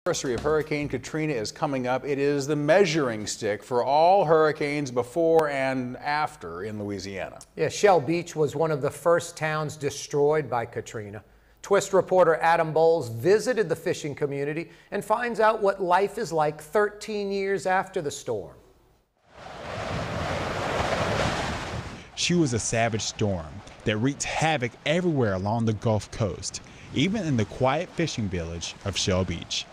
Anniversary of Hurricane Katrina is coming up. It is the measuring stick for all hurricanes before and after in Louisiana. Yeah, Shell Beach was one of the first towns destroyed by Katrina. Twist reporter Adam Bowles visited the fishing community and finds out what life is like 13 years after the storm. She was a savage storm that wreaked havoc everywhere along the Gulf Coast, even in the quiet fishing village of Shell Beach.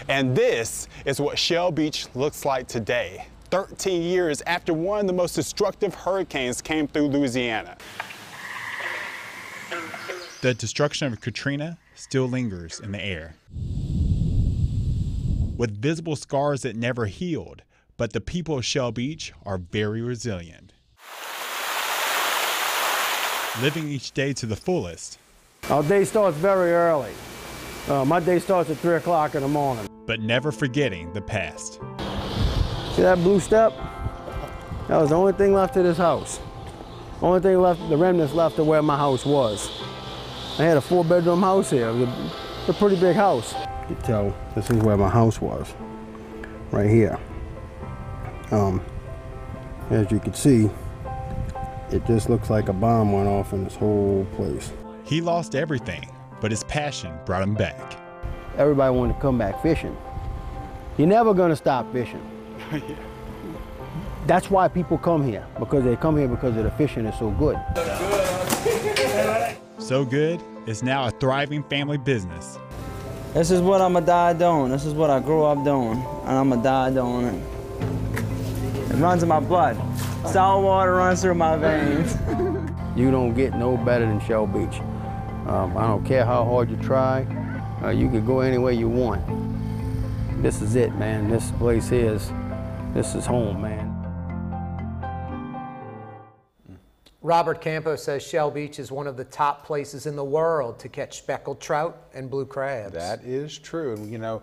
And this is what Shell Beach looks like today, 13 years after one of the most destructive hurricanes came through Louisiana. The destruction of Katrina still lingers in the air, with visible scars that never healed, but the people of Shell Beach are very resilient, living each day to the fullest. Our day starts very early. My day starts at 3 o'clock in the morning. But never forgetting the past. See that blue step? That was the only thing left of this house. Only thing left, the remnants left of where my house was. I had a 4-bedroom house here. It was a pretty big house. You can tell this is where my house was, right here. As you can see, it just looks like a bomb went off in this whole place. He lost everything, but his passion brought him back. Everybody wanted to come back fishing. You're never gonna stop fishing. That's why people come here, because they come here because of the fishing is so good. So good, it's now a thriving family business. This is what I'ma die doing. This is what I grew up doing, and I'ma die doing it. It runs in my blood. Salt water runs through my veins. You don't get no better than Shell Beach. I don't care how hard you try. You could go anywhere you want. This is it, man. This place here this is home, man. Robert Campos says Shell Beach is one of the top places in the world to catch speckled trout and blue crabs. That is true. And, you know,